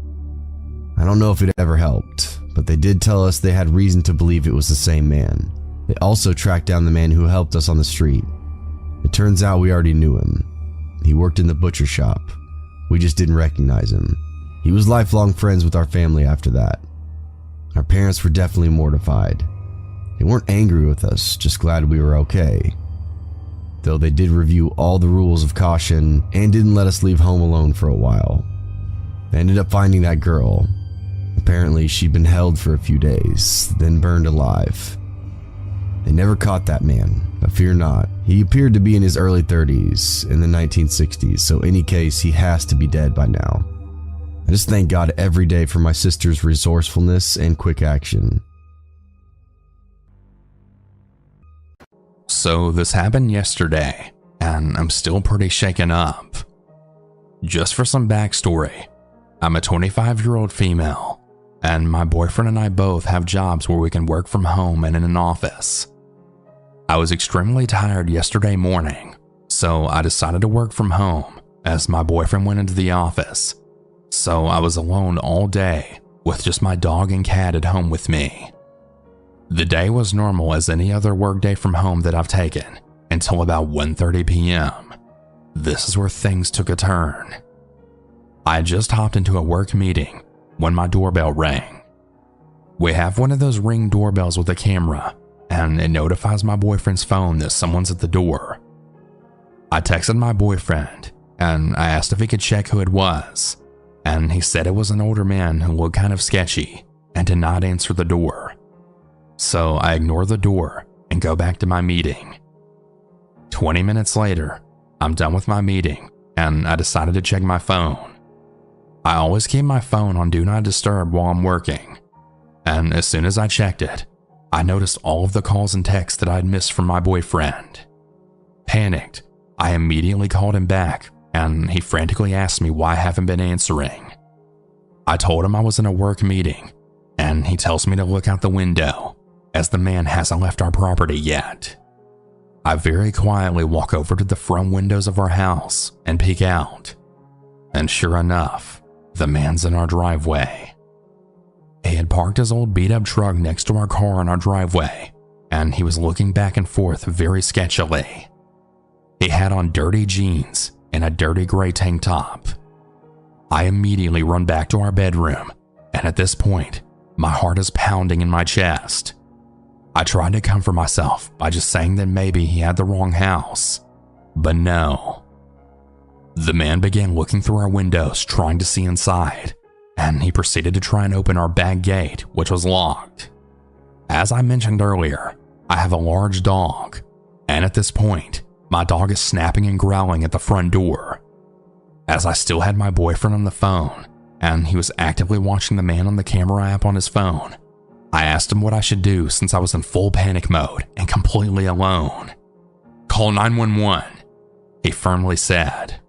I don't know if it ever helped, but they did tell us they had reason to believe it was the same man. They also tracked down the man who helped us on the street. It turns out we already knew him. He worked in the butcher shop. We just didn't recognize him. He was lifelong friends with our family after that. Our parents were definitely mortified. They weren't angry with us, just glad we were okay. Though they did review all the rules of caution and didn't let us leave home alone for a while. They ended up finding that girl. Apparently she'd been held for a few days, then burned alive. They never caught that man, but fear not. He appeared to be in his early 30s in the 1960s, so any case, he has to be dead by now. I just thank God every day for my sister's resourcefulness and quick action. So this happened yesterday, and I'm still pretty shaken up. Just for some backstory, I'm a 25-year-old female, and my boyfriend and I both have jobs where we can work from home and in an office. I was extremely tired yesterday morning, so I decided to work from home as my boyfriend went into the office. So I was alone all day with just my dog and cat at home with me. The day was normal as any other workday from home that I've taken until about 1:30 p.m. This is where things took a turn. I had just hopped into a work meeting when my doorbell rang. We have one of those Ring doorbells with a camera, and it notifies my boyfriend's phone that someone's at the door. I texted my boyfriend and I asked if he could check who it was, and he said it was an older man who looked kind of sketchy and did not answer the door. So I ignore the door and go back to my meeting. 20 minutes later, I'm done with my meeting and I decided to check my phone. I always keep my phone on Do Not Disturb while I'm working, and as soon as I checked it, I noticed all of the calls and texts that I'd missed from my boyfriend. Panicked, I immediately called him back and he frantically asked me why I haven't been answering. I told him I was in a work meeting and he tells me to look out the window as the man hasn't left our property yet. I very quietly walk over to the front windows of our house and peek out. And sure enough, the man's in our driveway. He had parked his old beat-up truck next to our car in our driveway, and he was looking back and forth very sketchily. He had on dirty jeans and a dirty gray tank top. I immediately run back to our bedroom, and at this point, my heart is pounding in my chest. I tried to comfort myself by just saying that maybe he had the wrong house, but no. The man began looking through our windows trying to see inside, and he proceeded to try and open our back gate, which was locked. As I mentioned earlier, I have a large dog, and at this point, my dog is snapping and growling at the front door. As I still had my boyfriend on the phone, and he was actively watching the man on the camera app on his phone, I asked him what I should do since I was in full panic mode and completely alone. "Call 911, he firmly said.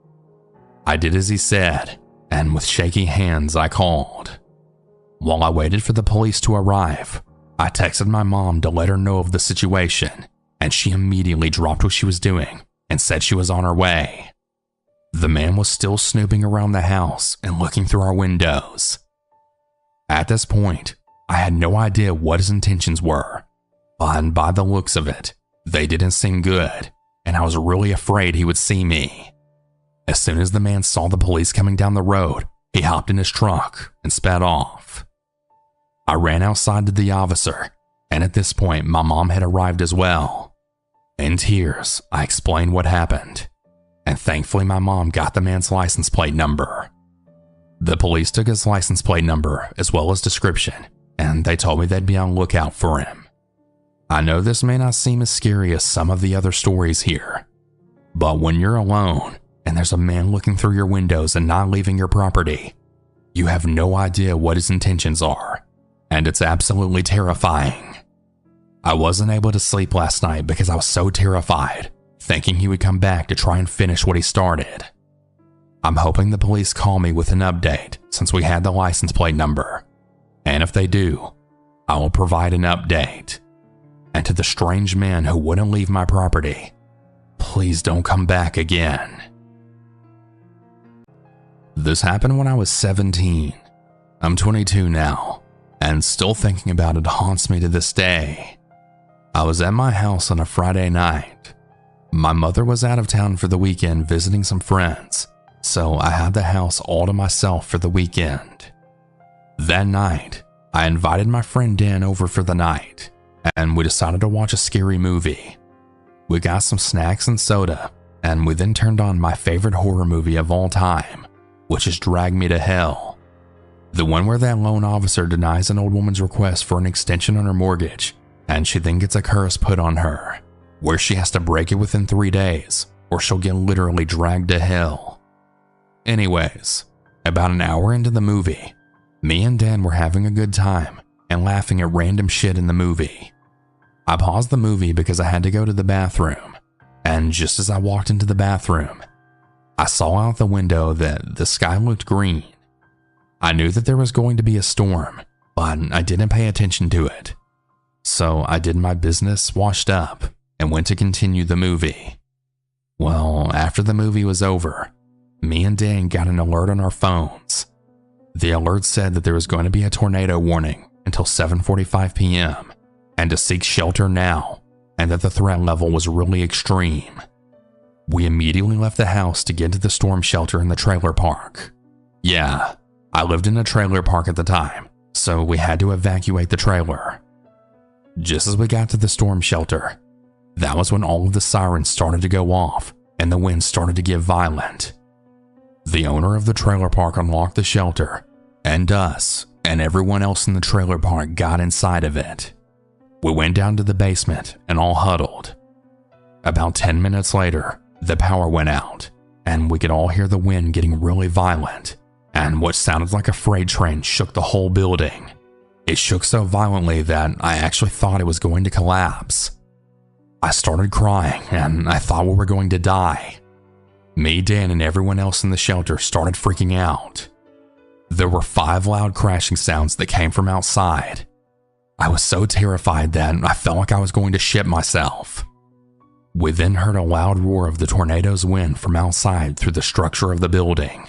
I did as he said, and with shaky hands I called. While I waited for the police to arrive, I texted my mom to let her know of the situation, and she immediately dropped what she was doing and said she was on her way. The man was still snooping around the house and looking through our windows. At this point, I had no idea what his intentions were, but by the looks of it, they didn't seem good, and I was really afraid he would see me. As soon as the man saw the police coming down the road, he hopped in his truck and sped off. I ran outside to the officer, and at this point my mom had arrived as well. In tears, I explained what happened, and thankfully my mom got the man's license plate number. The police took his license plate number as well as description, and they told me they'd be on lookout for him. I know this may not seem as scary as some of the other stories here, but when you're alone and there's a man looking through your windows and not leaving your property, you have no idea what his intentions are, and it's absolutely terrifying. I wasn't able to sleep last night because I was so terrified, thinking he would come back to try and finish what he started. I'm hoping the police call me with an update since we had the license plate number, and if they do, I will provide an update. And to the strange man who wouldn't leave my property, please don't come back again. This happened when I was 17. I'm 22 now, and still thinking about it haunts me to this day. I was at my house on a Friday night. My mother was out of town for the weekend visiting some friends, so I had the house all to myself for the weekend. That night, I invited my friend Dan over for the night, and we decided to watch a scary movie. We got some snacks and soda, and we then turned on my favorite horror movie of all time, which is Drag Me to Hell. The one where that loan officer denies an old woman's request for an extension on her mortgage, and she then gets a curse put on her, where she has to break it within 3 days, or she'll get literally dragged to hell. Anyways, about an hour into the movie, me and Dan were having a good time and laughing at random shit in the movie. I paused the movie because I had to go to the bathroom, and just as I walked into the bathroom, I saw out the window that the sky looked green. I knew that there was going to be a storm, but I didn't pay attention to it. So I did my business, washed up, and went to continue the movie. Well, after the movie was over, me and Dan got an alert on our phones. The alert said that there was going to be a tornado warning until 7:45 p.m. and to seek shelter now, and that the threat level was really extreme. We immediately left the house to get to the storm shelter in the trailer park. Yeah, I lived in a trailer park at the time, so we had to evacuate the trailer. Just as we got to the storm shelter, that was when all of the sirens started to go off and the wind started to get violent. The owner of the trailer park unlocked the shelter, and us and everyone else in the trailer park got inside of it. We went down to the basement and all huddled. About 10 minutes later, the power went out, and we could all hear the wind getting really violent, and what sounded like a freight train shook the whole building. It shook so violently that I actually thought it was going to collapse. I started crying, and I thought we were going to die. Me, Dan, and everyone else in the shelter started freaking out. There were 5 loud crashing sounds that came from outside. I was so terrified that I felt like I was going to shit myself. We then heard a loud roar of the tornado's wind from outside through the structure of the building.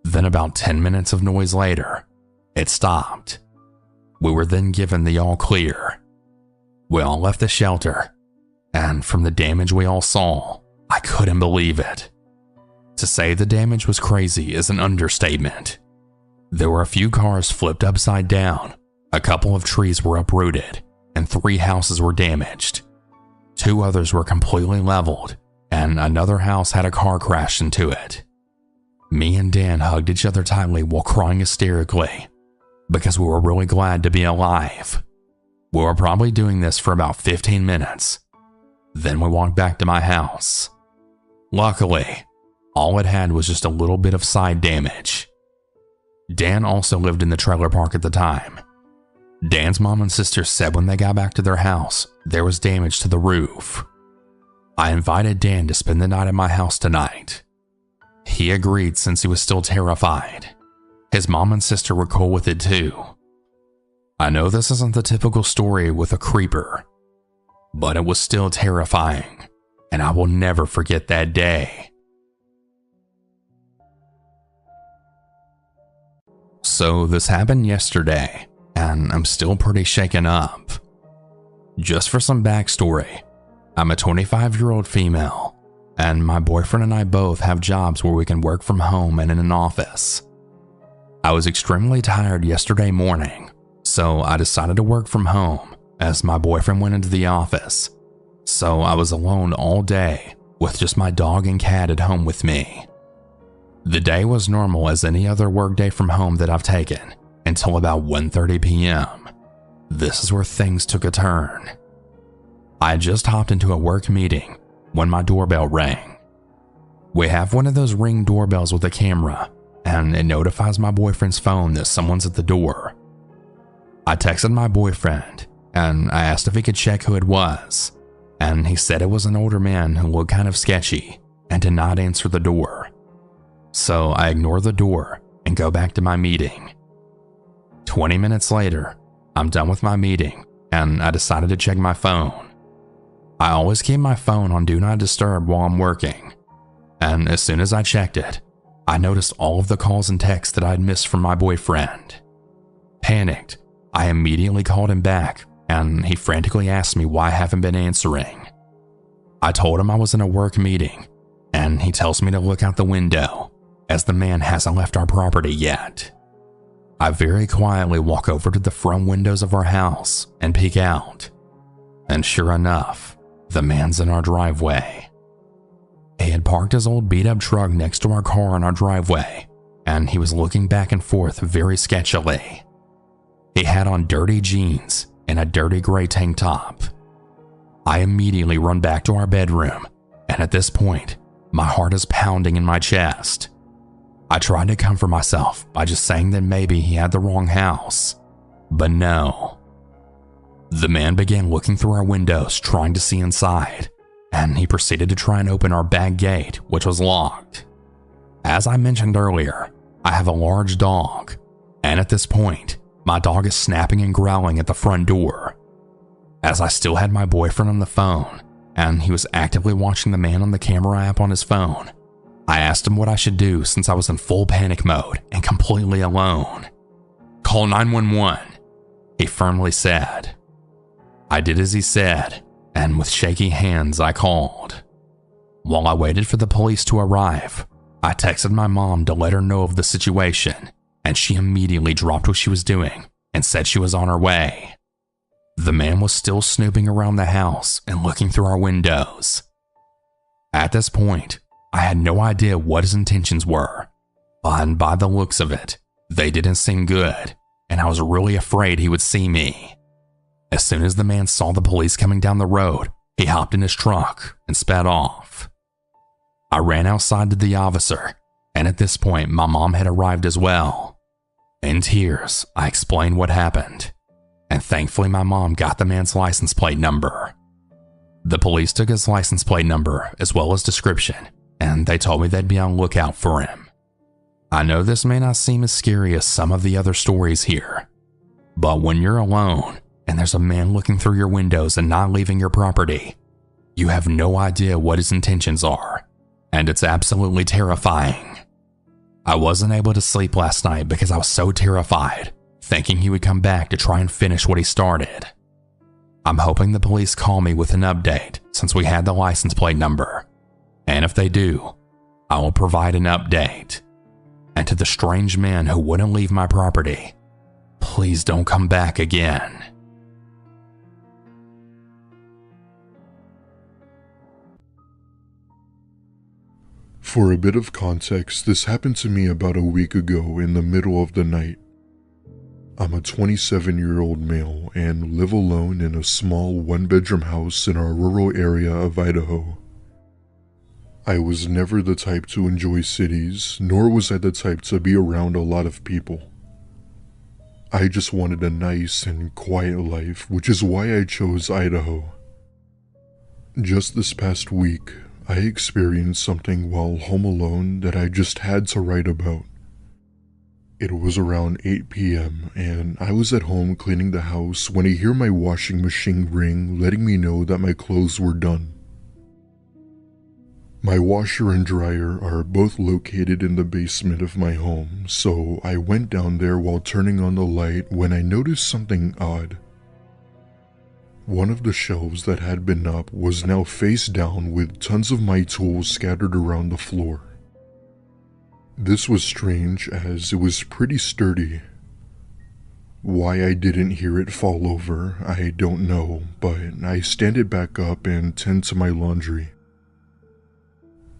Then about 10 minutes of noise later, it stopped. We were then given the all clear. We all left the shelter, and from the damage we all saw, I couldn't believe it. To say the damage was crazy is an understatement. There were a few cars flipped upside down, a couple of trees were uprooted, and 3 houses were damaged. 2 others were completely leveled, and another house had a car crash into it. Me and Dan hugged each other tightly while crying hysterically, because we were really glad to be alive. We were probably doing this for about 15 minutes. Then we walked back to my house. Luckily, all it had was just a little bit of side damage. Dan also lived in the trailer park at the time. Dan's mom and sister said when they got back to their house, there was damage to the roof. I invited Dan to spend the night at my house tonight. He agreed since he was still terrified. His mom and sister were cool with it too. I know this isn't the typical story with a creeper, but it was still terrifying, and I will never forget that day. So this happened yesterday, and I'm still pretty shaken up. Just for some backstory, I'm a 25-year-old female, and my boyfriend and I both have jobs where we can work from home and in an office. I was extremely tired yesterday morning, so I decided to work from home as my boyfriend went into the office. So I was alone all day with just my dog and cat at home with me. The day was normal as any other workday from home that I've taken until about 1:30 p.m. This is where things took a turn. I had just hopped into a work meeting when my doorbell rang. We have one of those Ring doorbells with a camera, and it notifies my boyfriend's phone that someone's at the door. I texted my boyfriend, and I asked if he could check who it was, and he said it was an older man who looked kind of sketchy and did not answer the door. So I ignore the door and go back to my meeting. 20 minutes later, I'm done with my meeting, and I decided to check my phone. I always keep my phone on Do Not Disturb while I'm working, and as soon as I checked it, I noticed all of the calls and texts that I'd missed from my boyfriend. Panicked, I immediately called him back, and he frantically asked me why I haven't been answering. I told him I was in a work meeting, and he tells me to look out the window, as the man hasn't left our property yet. I very quietly walk over to the front windows of our house and peek out. And sure enough, the man's in our driveway. He had parked his old beat-up truck next to our car in our driveway, and he was looking back and forth very sketchily. He had on dirty jeans and a dirty gray tank top. I immediately run back to our bedroom, and at this point, my heart is pounding in my chest. I tried to comfort myself by just saying that maybe he had the wrong house, but no. The man began looking through our windows trying to see inside, and he proceeded to try and open our back gate, which was locked. As I mentioned earlier, I have a large dog, and at this point, my dog is snapping and growling at the front door. As I still had my boyfriend on the phone, and he was actively watching the man on the camera app on his phone, I asked him what I should do since I was in full panic mode and completely alone. "Call 911, he firmly said. I did as he said, and with shaky hands I called. While I waited for the police to arrive, I texted my mom to let her know of the situation, and she immediately dropped what she was doing and said she was on her way. The man was still snooping around the house and looking through our windows. At this point, I had no idea what his intentions were, but by the looks of it, they didn't seem good, and I was really afraid he would see me. As soon as the man saw the police coming down the road, he hopped in his truck and sped off. I ran outside to the officer, and at this point, my mom had arrived as well. In tears, I explained what happened, and thankfully my mom got the man's license plate number. The police took his license plate number as well as description, and they told me they'd be on lookout for him. I know this may not seem as scary as some of the other stories here, but when you're alone and there's a man looking through your windows and not leaving your property, you have no idea what his intentions are, and it's absolutely terrifying. I wasn't able to sleep last night because I was so terrified, thinking he would come back to try and finish what he started. I'm hoping the police call me with an update since we had the license plate number. And if they do, I will provide an update. And to the strange man who wouldn't leave my property, please don't come back again. For a bit of context, this happened to me about a week ago in the middle of the night. I'm a 27-year-old male and live alone in a small one-bedroom house in our rural area of Idaho. I was never the type to enjoy cities, nor was I the type to be around a lot of people. I just wanted a nice and quiet life, which is why I chose Idaho. Just this past week, I experienced something while home alone that I just had to write about. It was around 8 p.m. and I was at home cleaning the house when I hear my washing machine ring, letting me know that my clothes were done. My washer and dryer are both located in the basement of my home, so I went down there while turning on the light when I noticed something odd. One of the shelves that had been up was now face down with tons of my tools scattered around the floor. This was strange as it was pretty sturdy. Why I didn't hear it fall over, I don't know, but I stand it back up and tend to my laundry.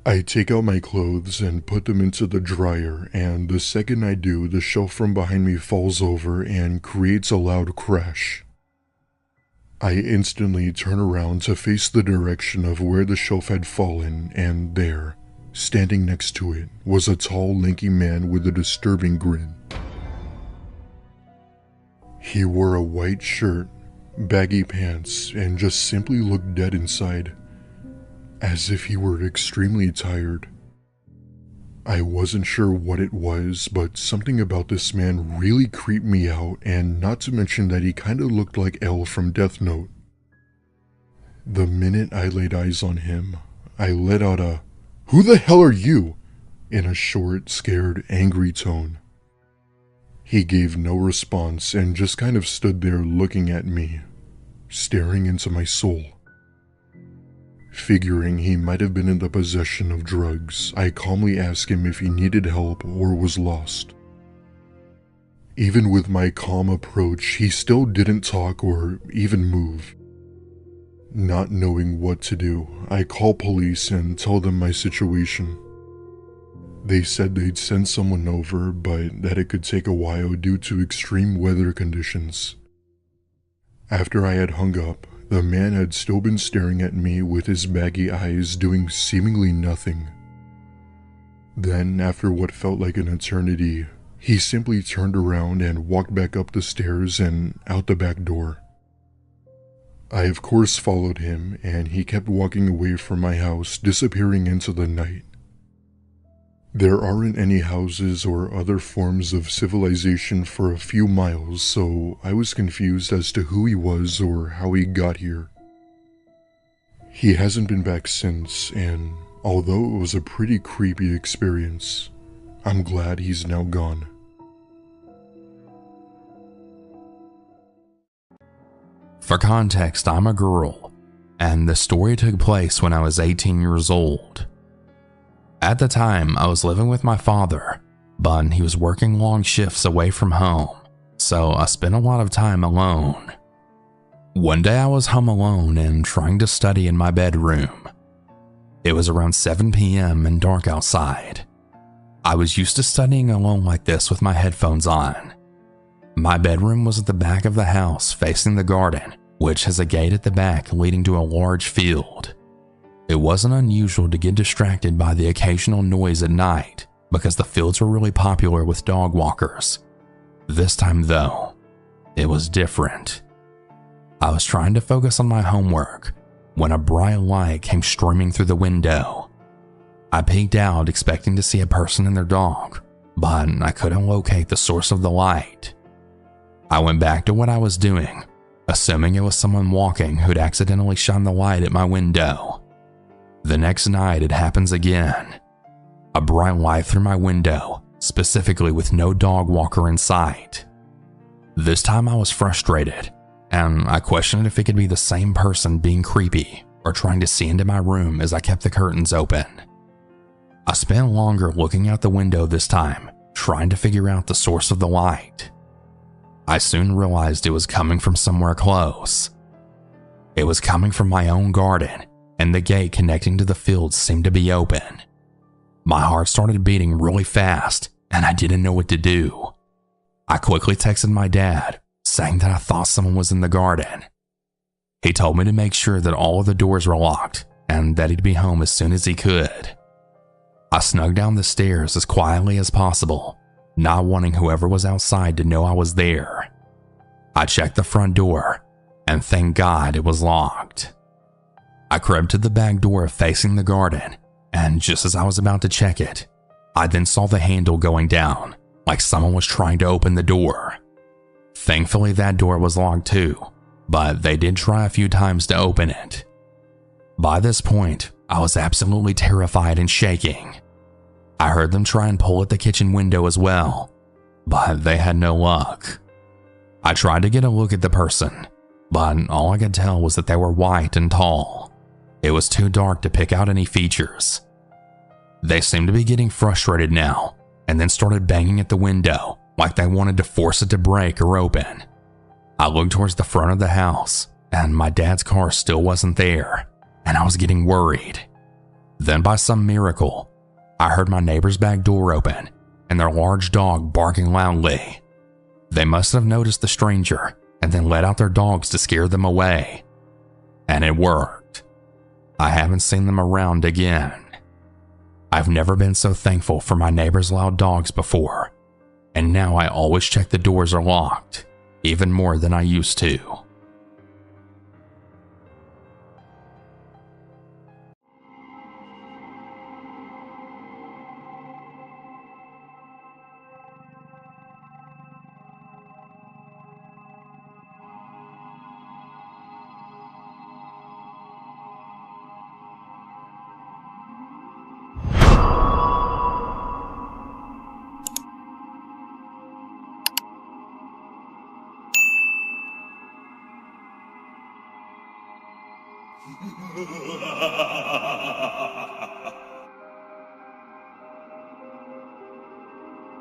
I take out my clothes and put them into the dryer, and the second I do, the shelf from behind me falls over and creates a loud crash. I instantly turn around to face the direction of where the shelf had fallen, and there, standing next to it, was a tall, lanky man with a disturbing grin. He wore a white shirt, baggy pants, and just simply looked dead inside, as if he were extremely tired. I wasn't sure what it was, but something about this man really creeped me out, and not to mention that he kinda looked like L from Death Note. The minute I laid eyes on him, I let out a, "Who the hell are you?" in a short, scared, angry tone. He gave no response and just kind of stood there looking at me, staring into my soul. Figuring he might have been in the possession of drugs, I calmly asked him if he needed help or was lost. Even with my calm approach, he still didn't talk or even move. Not knowing what to do, I called police and told them my situation. They said they'd send someone over, but that it could take a while due to extreme weather conditions. After I had hung up, the man had still been staring at me with his baggy eyes doing seemingly nothing. Then, after what felt like an eternity, he simply turned around and walked back up the stairs and out the back door. I of course followed him, and he kept walking away from my house, disappearing into the night. There aren't any houses or other forms of civilization for a few miles, so I was confused as to who he was or how he got here. He hasn't been back since, and although it was a pretty creepy experience, I'm glad he's now gone. For context, I'm a girl, and the story took place when I was 18 years old. At the time, I was living with my father, but he was working long shifts away from home, so I spent a lot of time alone. One day I was home alone and trying to study in my bedroom. It was around 7 p.m. and dark outside. I was used to studying alone like this with my headphones on. My bedroom was at the back of the house facing the garden, which has a gate at the back leading to a large field. It wasn't unusual to get distracted by the occasional noise at night because the fields were really popular with dog walkers. This time though, it was different. I was trying to focus on my homework when a bright light came streaming through the window. I peeked out expecting to see a person and their dog, but I couldn't locate the source of the light. I went back to what I was doing, assuming it was someone walking who'd accidentally shone the light at my window. The next night it happens again. A bright light through my window, specifically with no dog walker in sight. This time I was frustrated, and I questioned if it could be the same person being creepy or trying to see into my room as I kept the curtains open. I spent longer looking out the window this time, trying to figure out the source of the light. I soon realized it was coming from somewhere close. It was coming from my own garden, and the gate connecting to the field seemed to be open. My heart started beating really fast, and I didn't know what to do. I quickly texted my dad, saying that I thought someone was in the garden. He told me to make sure that all of the doors were locked, and that he'd be home as soon as he could. I snuck down the stairs as quietly as possible, not wanting whoever was outside to know I was there. I checked the front door, and thank God it was locked. I crept to the back door facing the garden, and just as I was about to check it, I then saw the handle going down, like someone was trying to open the door. Thankfully that door was locked too, but they did try a few times to open it. By this point, I was absolutely terrified and shaking. I heard them try and pull at the kitchen window as well, but they had no luck. I tried to get a look at the person, but all I could tell was that they were white and tall. It was too dark to pick out any features. They seemed to be getting frustrated now, and then started banging at the window like they wanted to force it to break or open. I looked towards the front of the house, and my dad's car still wasn't there, and I was getting worried. Then by some miracle, I heard my neighbor's back door open and their large dog barking loudly. They must have noticed the stranger and then let out their dogs to scare them away. And it worked. I haven't seen them around again. I've never been so thankful for my neighbor's loud dogs before, and now I always check the doors are locked, even more than I used to.